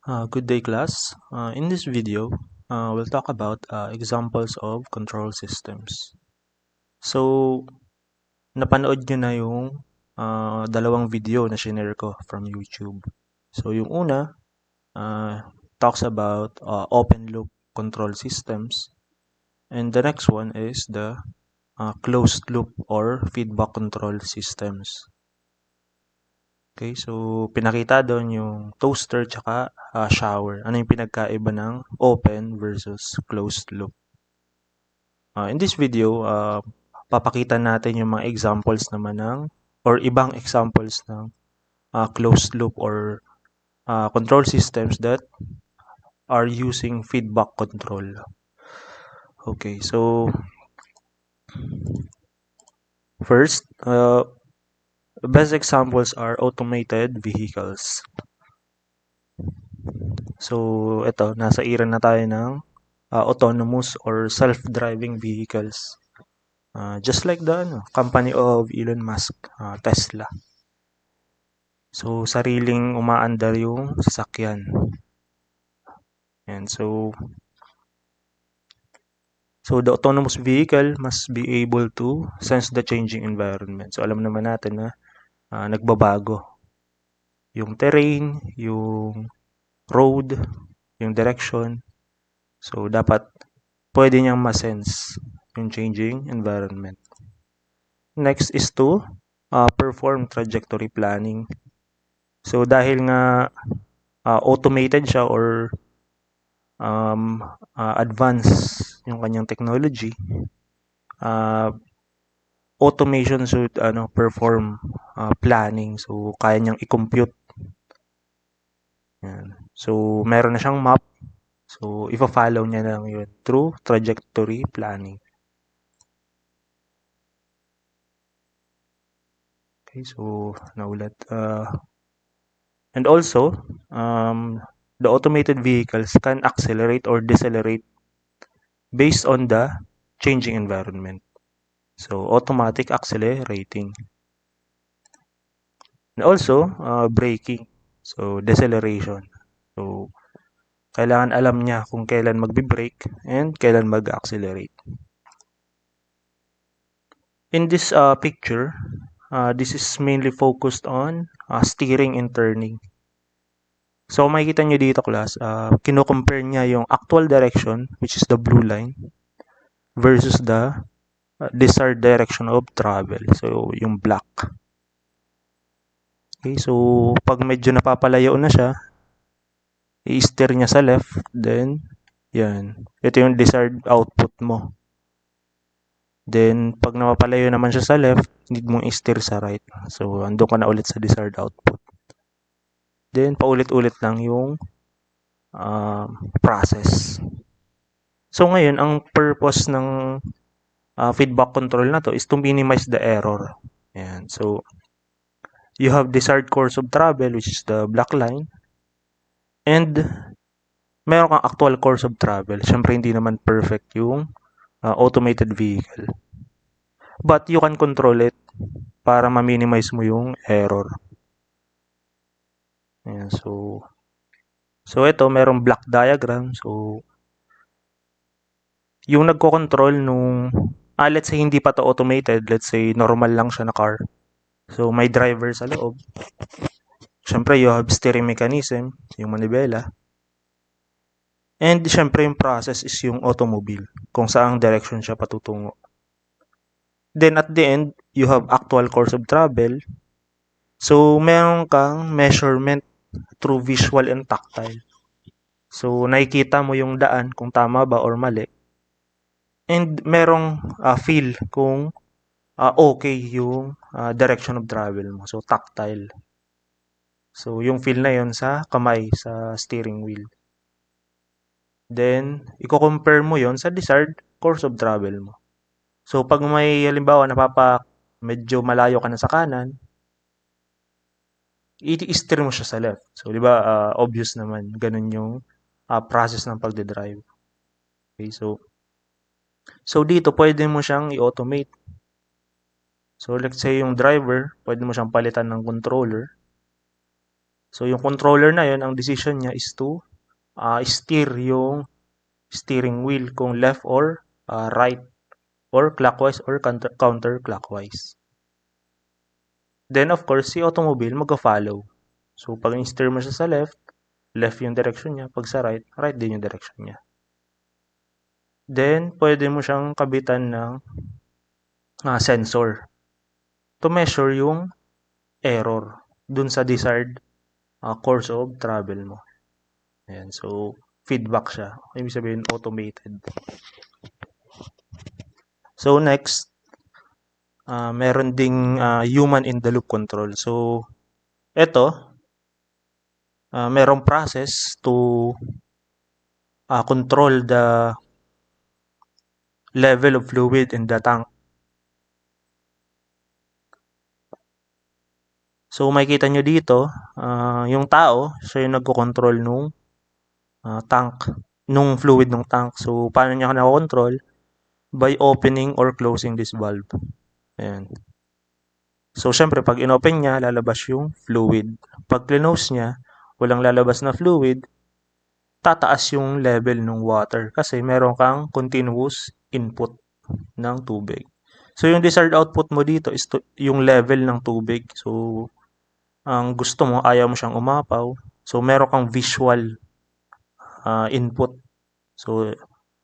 Good day, class. In this video, we'll talk about examples of control systems. So, napanood nyo na yung dalawang video na shinare ko from YouTube. So, yung una talks about open loop control systems, and the next one is the closed loop or feedback control systems. Okay, so pinakita doon yung toaster tsaka shower. Ano yung pinagkaiba ng open versus closed loop. In this video, papakita natin yung mga examples naman ng or ibang examples ng closed loop or control systems that are using feedback control. Okay, so first, best examples are automated vehicles. So, ito, nasa era na tayo ng autonomous or self-driving vehicles. Just like the company of Elon Musk, Tesla. So, sariling umaandar yung sasakyan. And so the autonomous vehicle must be able to sense the changing environment. So, alam naman natin na nagbabago yung terrain, yung road, yung direction. So, dapat pwede niyang ma-sense yung changing environment. Next is to perform trajectory planning. So, dahil nga automated siya or advanced yung kanyang technology, automation should perform planning. So, kaya niyang i-compute. Yan. So, meron na siyang map. So, ipa-follow niya lang yun through trajectory planning. Okay, so, naulat. And also, the automated vehicles can accelerate or decelerate based on the changing environment. So, automatic accelerating. And also, braking. So, deceleration. So, kailangan alam niya kung kailan magbe-brake and kailan mag-accelerate. In this picture, this is mainly focused on steering and turning. So, makikita nyo dito, class, kino-compare niya yung actual direction, which is the blue line, versus the desired direction of travel. So, yung black. Okay, so, pag medyo napapalayo na siya, i-steer niya sa left, then, yan. Ito yung desired output mo. Then, pag napapalayo naman siya sa left, need mong i-steer sa right. So, andun ka na ulit sa desired output. Then, paulit-ulit lang yung process. So, ngayon, ang purpose ng feedback control na to is to minimize the error. Ayan. So, you have desired course of travel, which is the black line. And, meron kang actual course of travel. Siyempre, hindi naman perfect yung automated vehicle. But, you can control it para ma-minimize mo yung error. Ayan. So, ito, merong block diagram. So, yung nagko-control nung, let's say, hindi pa to automated. Let's say, normal lang siya na car. So, may driver sa loob. Siyempre, you have steering mechanism, yung manibela. And, siyempre, yung process is yung automobile, kung saang direction siya patutungo. Then, at the end, you have actual course of travel. So, meron kang measurement through visual and tactile. So, nakikita mo yung daan kung tama ba or mali. And, merong feel kung okay yung direction of travel mo. So, tactile. So, yung feel na yun sa kamay, sa steering wheel. Then, i-compare mo yon sa desired course of travel mo. So, pag may halimbawa medyo malayo ka na sa kanan, i-steer mo siya sa left. So, di ba, obvious naman, ganun yung process ng pagde-drive. Okay, so dito, pwede mo siyang i-automate. So, let's say yung driver, pwede mo siyang palitan ng controller. So, yung controller na yun, ang decision niya is to steer yung steering wheel kung left or right or clockwise or counterclockwise. Then, of course, si automobile mag-follow. So, pag in-steer mo siya sa left, left yung direction niya. Pag sa right, right din yung direction niya. Then, pwede mo siyang kabitan ng sensor to measure yung error dun sa desired course of travel mo. Ayan, so feedback siya. Ibig sabihin, automated. So next, meron ding human in the loop control. So ito, merong process to control the level of fluid in the tank. So makikita nyo dito, yung tao, siya yung nagko-control nung tank, nung fluid ng tank. So paano niya na-control? By opening or closing this valve. Ayan. So syempre pag inopen niya, lalabas yung fluid. Pag close niya, walang lalabas na fluid, tataas yung level ng water kasi meron kang continuous input ng tubig. So yung desired output mo dito is yung level ng tubig. So ang gusto mo, ayaw mo siyang umapaw. So meron kang visual input. So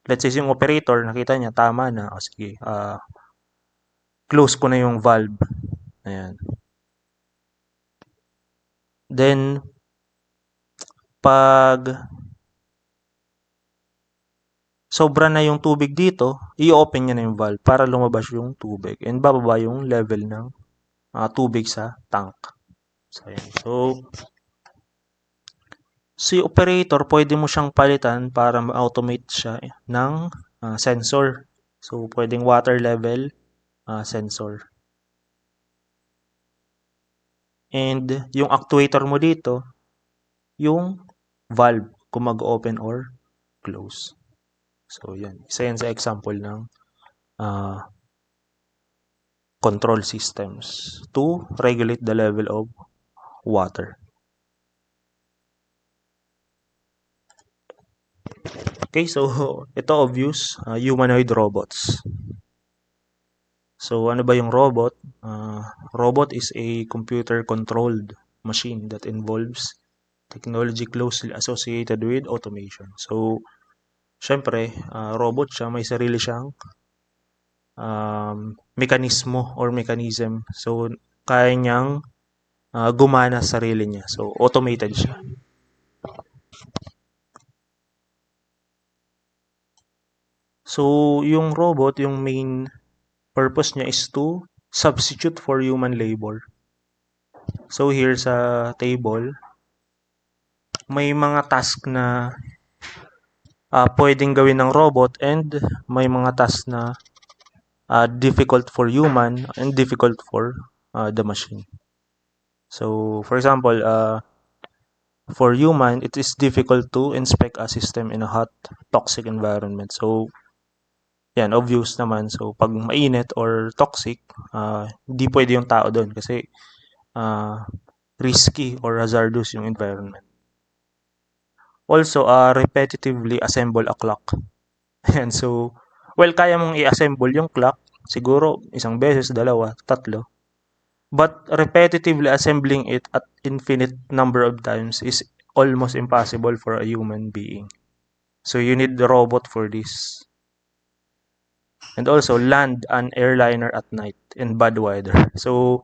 let's say yung operator, nakita niya, tama na. O sige, close ko na yung valve. Ayan. Then, pag sobra na yung tubig dito, i-open niya na yung valve para lumabas yung tubig and bababa yung level ng tubig sa tank. So, ayan. Si operator, pwede mo siyang palitan para ma-automate siya ng sensor. So, pwedeng water level sensor. And yung actuator mo dito, yung valve kung mag-open or close. So, yan. Isa yan sa example ng control systems to regulate the level of water. Okay, so ito obvious, humanoid robots. So, ano ba yung robot? Robot is a computer-controlled machine that involves technology closely associated with automation. So, syempre, robot siya, may sarili siyang mekanismo or mechanism. So, kaya niyang gumana sa sarili niya. So, automated siya. So, yung robot, yung main purpose niya is to substitute for human labor. So, here sa table, may mga task na pwedeng gawin ng robot and may mga task na difficult for human and difficult for the machine. So, for example, for human, it is difficult to inspect a system in a hot, toxic environment. So, yan, obvious naman. So, pag mainit or toxic, hindi pwede yung tao doon kasi risky or hazardous yung environment. Also, repetitively assemble a clock. And so, well, kaya mong i-assemble yung clock, siguro isang beses, dalawa, tatlo. But repetitively assembling it at infinite number of times is almost impossible for a human being. So, you need the robot for this. And also, land an airliner at night in bad weather. So,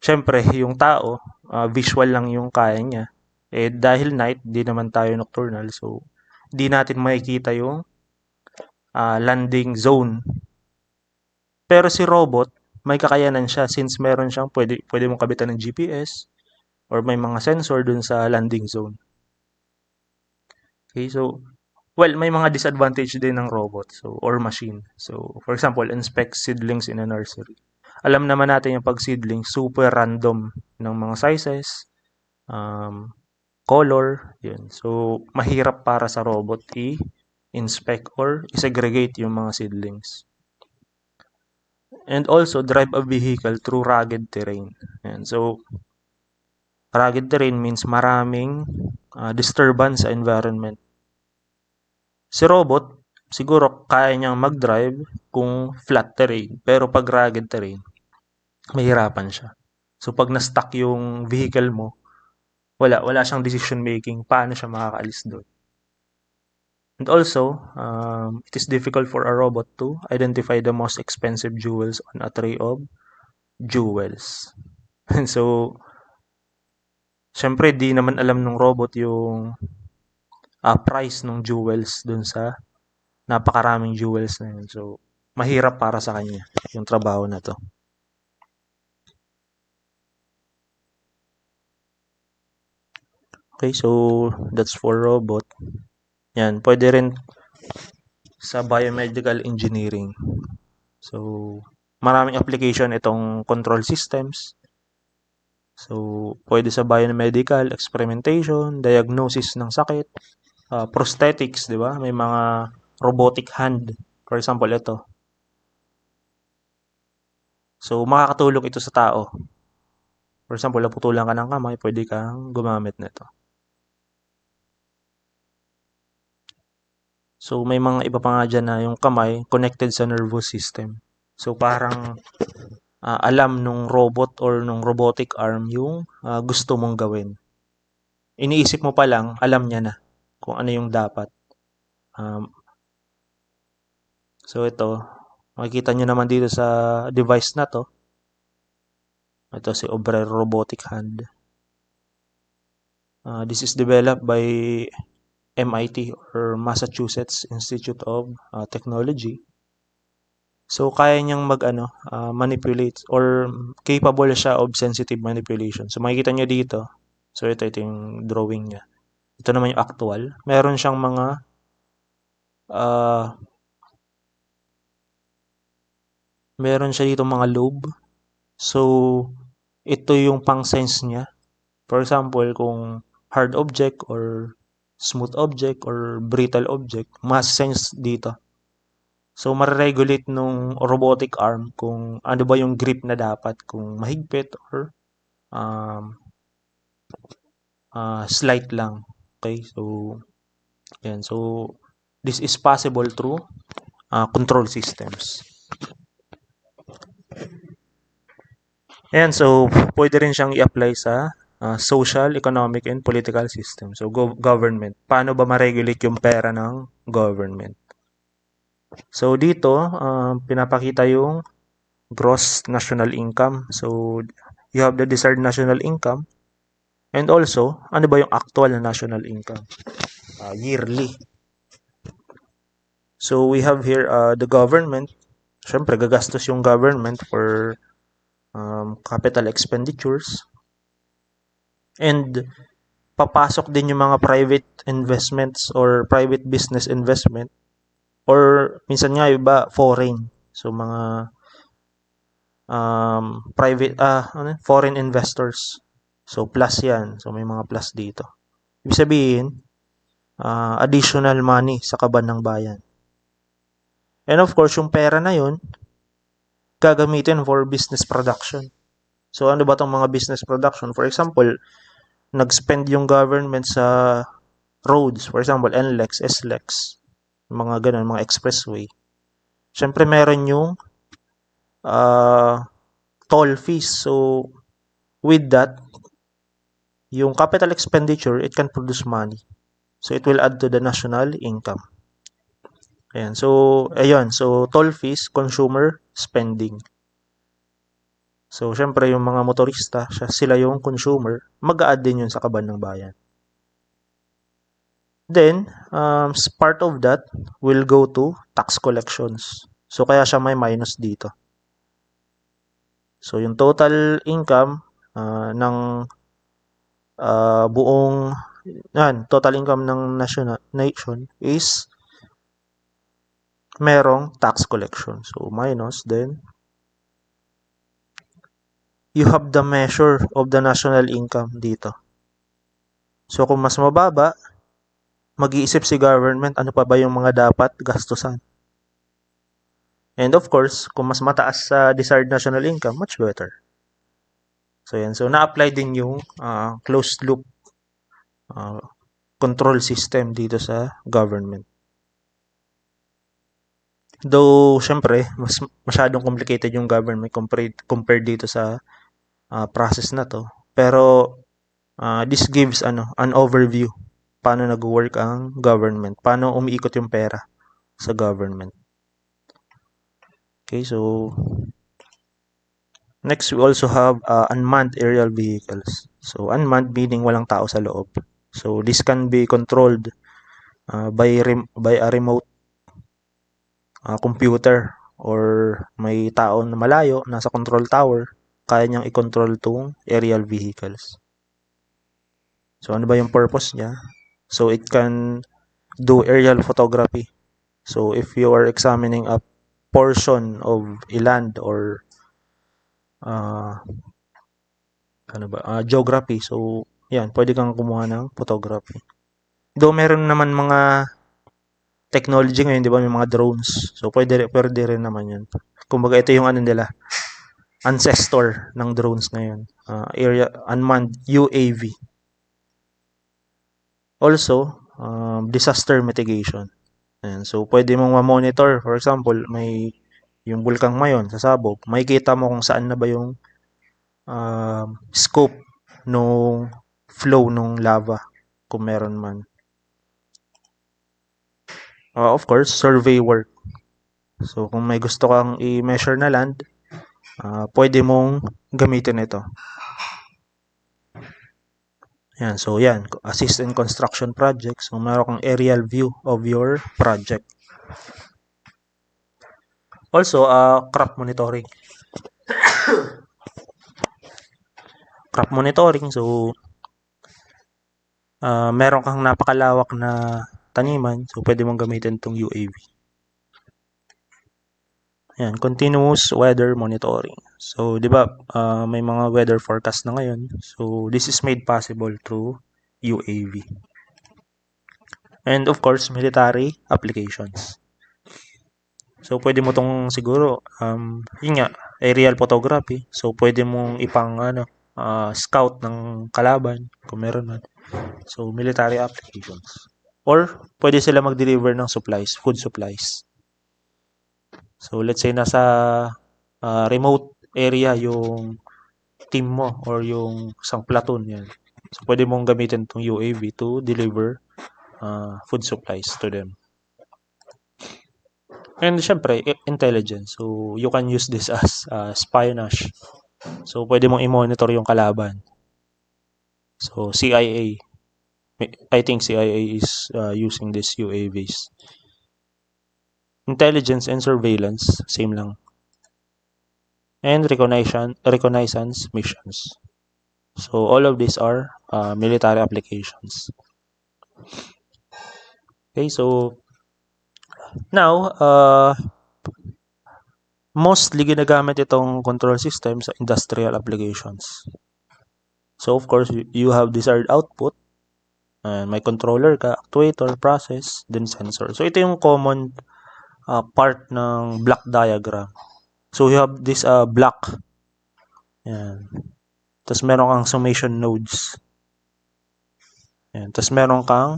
syempre, yung tao, visual lang yung kaya niya. Eh, dahil night, di naman tayo nocturnal. So, di natin makikita yung landing zone. Pero si robot, may kakayanan siya since meron siyang pwede mong kabitan ng GPS or may mga sensor dun sa landing zone. Okay, so, well, may mga disadvantage din ng robot or machine. So, for example, inspect seedlings in a nursery. Alam naman natin yung pag seedlings, super random ng mga sizes, color, yun. So, mahirap para sa robot i-inspect or i-segregate yung mga seedlings. And also, drive a vehicle through rugged terrain. And so, Rugged terrain means maraming disturbance sa environment. Si robot, siguro kaya niyang mag-drive kung flat terrain, pero pag rugged terrain, mahirapan siya. So pag na-stuck yung vehicle mo, wala siyang decision making, paano siya makakaalis doon. And also, it is difficult for a robot to identify the most expensive jewels on a tray of jewels. And so, syempre di naman alam ng robot yung price ng jewels dun sa napakaraming jewels na yun. So, mahirap para sa kanya yung trabaho na to. Okay, so that's for robot. Yan, pwede rin sa biomedical engineering. So, maraming application itong control systems. So, pwede sa biomedical, experimentation, diagnosis ng sakit, prosthetics, di ba? May mga robotic hand. For example, ito. So, makakatulong ito sa tao. For example, naputulan ka ng kamay, pwede kang gumamit nito. So, may mga iba pa nga dyan na yung kamay connected sa nervous system. So, parang alam nung robot or nung robotic arm yung gusto mong gawin. Iniisip mo pa lang, alam niya na kung ano yung dapat. So, ito. Makikita nyo naman dito sa device na to. Ito si Obrero Robotic Hand. This is developed by MIT or Massachusetts Institute of Technology. So, kaya niyang manipulate or capable siya of sensitive manipulation. So, makikita niyo dito. So, ito yung drawing niya. Ito naman yung actual. Meron siyang mga meron siya dito mga lobe. So, ito yung pang-sense niya. For example, kung hard object or smooth object or brittle object, mas-sense dito. So, mariregulate nung robotic arm kung ano ba yung grip na dapat, kung mahigpit or slight lang. Okay, so, yan. So, this is possible through control systems. Ayan, so, pwede rin siyang i-apply sa social, economic, and political system. So, government. Paano ba ma-regulate yung pera ng government? So, dito, pinapakita yung gross national income. So, you have the desired national income. And also, ano ba yung actual na national income? Yearly. So, we have here the government. Siyempre, gagastos yung government for capital expenditures. And papasok din yung mga private investments or private business investment or minsan nga iba foreign. So mga private foreign investors. So plus yan. So may mga plus dito. Ibig sabihin additional money sa kaban ng bayan. And of course, yung pera na yun gagamitin for business production. So ano ba tong mga business production? For example, nag-spend yung government sa roads, for example, NLEX, SLEX, mga ganun, mga expressway. Siyempre, meron yung toll fees. So, with that, yung capital expenditure, it can produce money. So, it will add to the national income. Ayan. So, ayun. So, toll fees, consumer spending. So, syempre, yung mga motorista, sila yung consumer, mag-a-add din yun sa kaban ng bayan. Then, part of that will go to tax collections. So, kaya siya may minus dito. So, yung total income ng buong total income ng nation is merong tax collection. So, minus, then you have the measure of the national income dito. So, kung mas mababa, mag-iisip si government ano pa ba yung mga dapat gastusan. And of course, kung mas mataas sa desired national income, much better. So, yan. So, na-apply din yung closed loop control system dito sa government. Though, syempre, mas masyadong complicated yung government compared dito sa process na to. Pero, this gives an overview paano nag-work ang government, paano umiikot yung pera sa government. Okay, so next we also have unmanned aerial vehicles. So unmanned meaning walang tao sa loob. So this can be controlled by a remote computer or may tao na malayo nasa control tower, kaya niyang i-control tong aerial vehicles. So ano ba yung purpose niya? So it can do aerial photography. So if you are examining a portion of a land or geography, so yan, pwede kang kumuha ng photography. Though meron naman mga technology ngayon, di ba, may mga drones. So pwede rin naman yun. Kumbaga ito yung nila, ancestor ng drones ngayon. Unmanned UAV. Also, disaster mitigation. Ayan. So, pwede mong ma-monitor. For example, may yung bulkang Mayon sa Sabog. Makikita mo kung saan na ba yung scope nung flow nung lava kung meron man. Of course, survey work. So, kung may gusto kang i-measure na land, pwede mong gamitin ito. Yan, so yan, assist in construction projects. So, meron kang aerial view of your project. Also, crop monitoring. Crop monitoring, so meron kang napakalawak na taniman, so pwede mong gamitin itong UAV. Yan, continuous weather monitoring. So, di ba, may mga weather forecast na ngayon. So, this is made possible through UAV. And of course, military applications. So, pwede mo tong siguro, yun nga, aerial photography. So, pwede mong scout ng kalaban, kung meron man. So, military applications. Or, pwede sila mag-deliver ng supplies, food supplies. So, let's say nasa remote area yung team mo or yung isang platoon. Yan. So, pwede mong gamitin itong UAV to deliver food supplies to them. And syempre, intelligence. So, you can use this as espionage. So, pwede mong i-monitor yung kalaban. So, CIA. I think CIA is using these UAVs. Intelligence and surveillance, same lang. And reconnaissance missions. So, all of these are military applications. Okay, so now, mostly ginagamit itong control system sa industrial applications. So, of course, you have desired output. May controller ka, actuator, process, then sensor. So, ito yung common part ng block diagram. So, you have this block. Yan. Tapos, meron kang summation nodes. Yan. Tapos, meron kang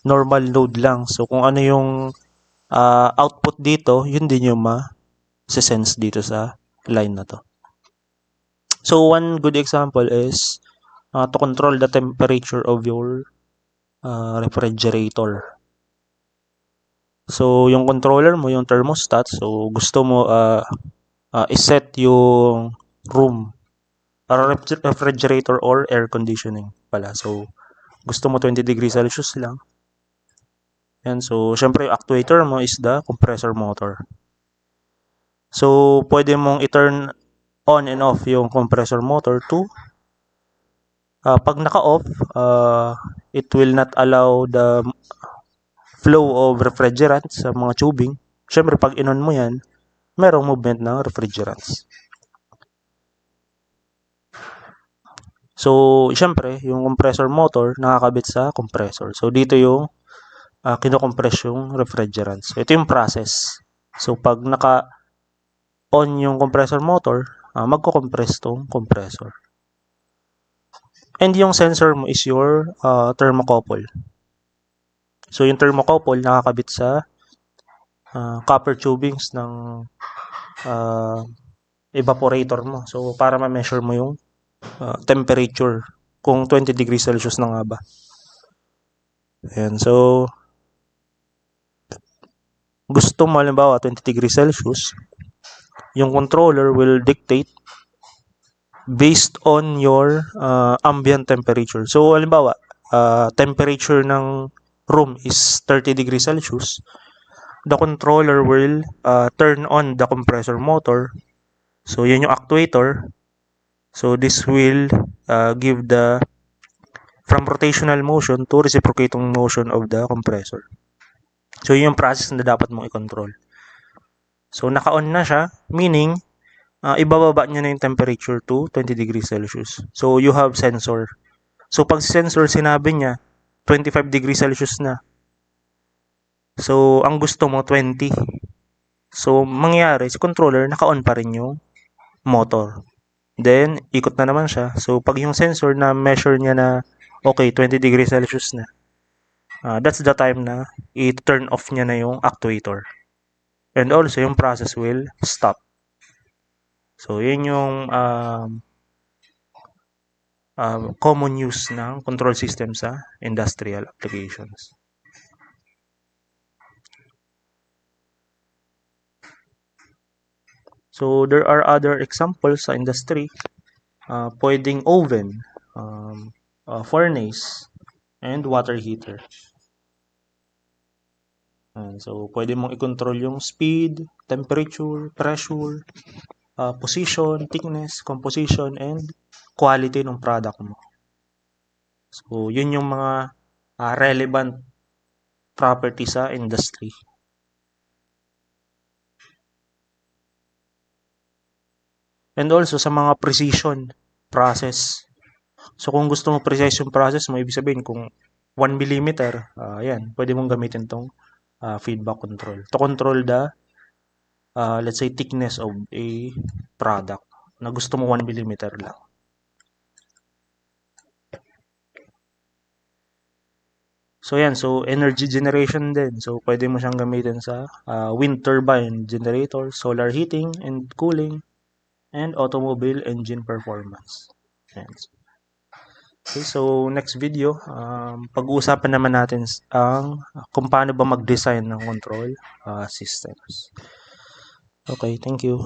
normal node lang. So, kung ano yung output dito, yun din yung ma-sense dito sa line na to. So, one good example is to control the temperature of your refrigerator. So, yung controller mo, yung thermostat, so gusto mo iset yung room, refrigerator or air conditioning pala. So, gusto mo 20 degrees Celsius lang. Yan, so, syempre, yung actuator mo is the compressor motor. So, pwede mong i-turn on and off yung compressor motor to pag naka-off, it will not allow the flow of refrigerants sa mga tubing. Siyempre, pag in-on mo yan, merong movement ng refrigerants. So, siyempre, yung compressor motor nakakabit sa compressor. So, dito yung kinocompress yung refrigerants. So, ito yung process. So, pag naka-on yung compressor motor, magko-compress tong compressor. And yung sensor mo is your thermocouple. So yung thermocouple nakakabit sa copper tubings ng evaporator mo. So para ma-measure mo yung temperature kung 20 degrees Celsius na nga ba. Ayan, so gusto mo halimbawa 20 degrees Celsius, yung controller will dictate based on your ambient temperature. So halimbawa, temperature ng room is 30 degrees Celsius, the controller will turn on the compressor motor. So yun yung actuator. So this will give the from rotational motion to reciprocating motion of the compressor. So yun yung process na dapat mong i-control. So naka-on na siya, meaning ibababa niya na yung temperature to 20 degrees Celsius. So you have sensor. So pag sensor sinabi niya 25 degrees Celsius na. So ang gusto mo 20. So mangyayari si controller naka-on pa rin yung motor. Then ikot na naman siya. So pag yung sensor na measure niya na okay 20 degrees Celsius na. That's the time na i-turn off niya na yung actuator. And also yung process will stop. So yun yung common use ng control system sa industrial applications. So there are other examples sa industry. Pwedeng oven, furnace, and water heater. So pwede mong i-control yung speed, temperature, pressure, position, thickness, composition, and quality ng product mo. So yun yung mga relevant property sa industry. And also sa mga precision process. So kung gusto mo precise yung process mo, ibig sabihin kung 1 mm, yan, pwede mong gamitin tong feedback control to control the let's say thickness of a product na gusto mo 1 mm lang. So yan, so energy generation din. So pwede mo siyang gamitin sa wind turbine generator, solar heating and cooling, and automobile engine performance. Yan. Okay, so next video, pag-uusapan naman natin ang kung paano ba mag-design ng control systems. Okay, thank you.